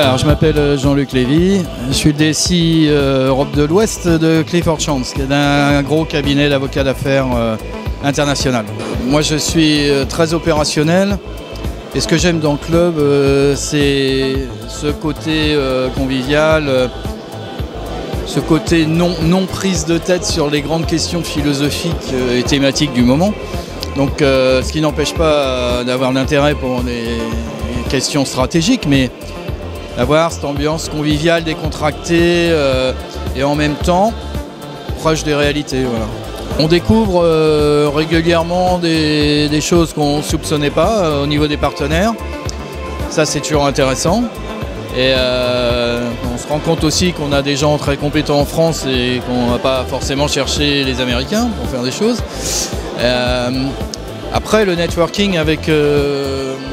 Alors, je m'appelle Jean-Luc Lévy, je suis le DSI Europe de l'Ouest de Clifford Chance, qui est un gros cabinet d'avocats d'affaires international. Moi je suis très opérationnel et ce que j'aime dans le club c'est ce côté convivial, ce côté non prise de tête sur les grandes questions philosophiques et thématiques du moment. Donc ce qui n'empêche pas d'avoir d'intérêt pour des questions stratégiques, mais d'avoir cette ambiance conviviale, décontractée et en même temps proche des réalités. Voilà. On découvre régulièrement des choses qu'on ne soupçonnait pas au niveau des partenaires. Ça c'est toujours intéressant. Et on se rend compte aussi qu'on a des gens très compétents en France et qu'on ne va pas forcément chercher les Américains pour faire des choses. Après le networking avec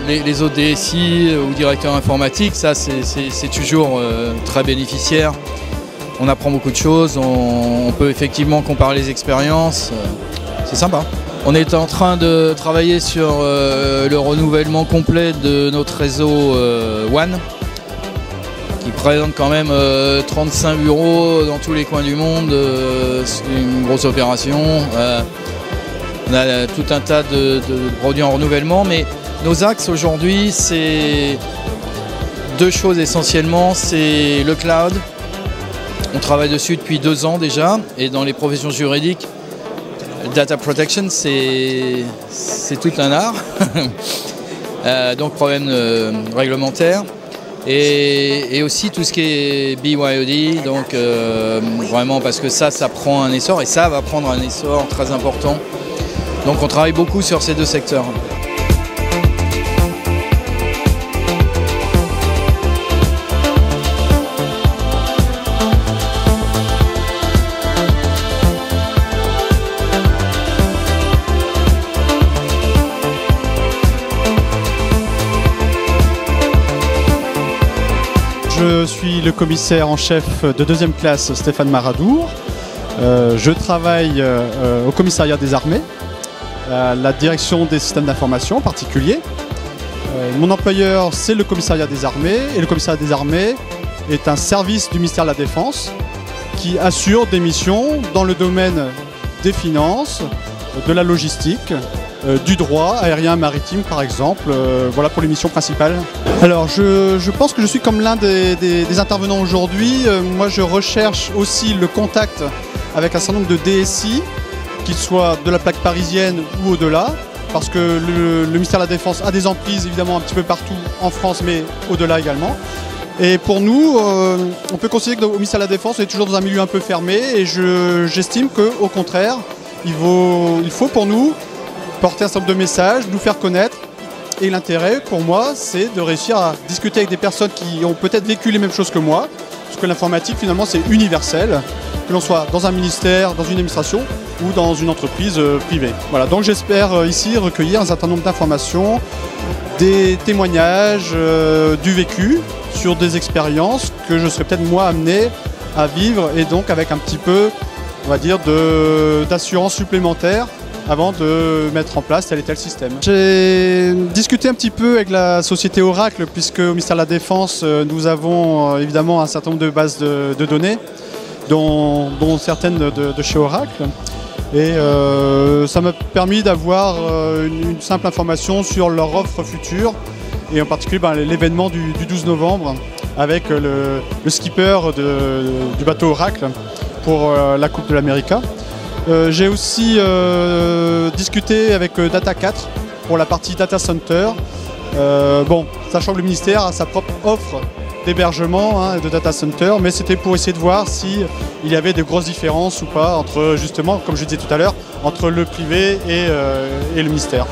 les autres DSI ou directeurs informatiques, ça c'est toujours très bénéficiaire. On apprend beaucoup de choses, on peut effectivement comparer les expériences, c'est sympa. On est en train de travailler sur le renouvellement complet de notre réseau WAN, qui présente quand même 35 bureaux dans tous les coins du monde, c'est une grosse opération. On a tout un tas de produits en renouvellement, mais nos axes aujourd'hui, c'est deux choses essentiellement. C'est le cloud, on travaille dessus depuis 2 ans déjà, et dans les professions juridiques, data protection, c'est tout un art. Donc problème réglementaire, et aussi tout ce qui est BYOD, donc vraiment parce que ça prend un essor, et ça va prendre un essor très important. Donc on travaille beaucoup sur ces deux secteurs. Je suis le commissaire en chef de 2e classe Stéphane Maradour. Je travaille au commissariat des armées, à la direction des systèmes d'information en particulier. Mon employeur, c'est le commissariat des armées, et le commissariat des armées est un service du ministère de la Défense qui assure des missions dans le domaine des finances, de la logistique, du droit aérien maritime par exemple. Voilà pour les missions principales. Alors je pense que je suis comme l'un des intervenants aujourd'hui. Moi je recherche aussi le contact avec un certain nombre de DSI, qu'ils soient de la plaque parisienne ou au-delà, parce que le ministère de la Défense a des emprises évidemment un petit peu partout en France, mais au-delà également. Et pour nous, on peut considérer qu'au ministère de la Défense, on est toujours dans un milieu un peu fermé, et j'estime qu'au contraire, il faut pour nous porter un certain nombre de messages, nous faire connaître. Et l'intérêt pour moi, c'est de réussir à discuter avec des personnes qui ont peut-être vécu les mêmes choses que moi, parce que l'informatique finalement c'est universel, que l'on soit dans un ministère, dans une administration ou dans une entreprise privée. Voilà, donc j'espère ici recueillir un certain nombre d'informations, des témoignages, du vécu sur des expériences que je serais peut-être moi amené à vivre, et donc avec un petit peu, on va dire, d'assurance supplémentaire avant de mettre en place tel et tel système. J'ai discuté un petit peu avec la société Oracle, puisque au ministère de la Défense, nous avons évidemment un certain nombre de bases de données, dont certaines de chez Oracle. Et ça m'a permis d'avoir une simple information sur leur offre future, et en particulier l'événement du 12 novembre avec le skipper du bateau Oracle pour la Coupe de l'América. J'ai aussi discuté avec Data4 pour la partie Data Center. Bon, sachant que le ministère a sa propre offre d'hébergement de Data Center, mais c'était pour essayer de voir s'il y avait de grosses différences ou pas entre, justement, comme je disais tout à l'heure, entre le privé et le ministère.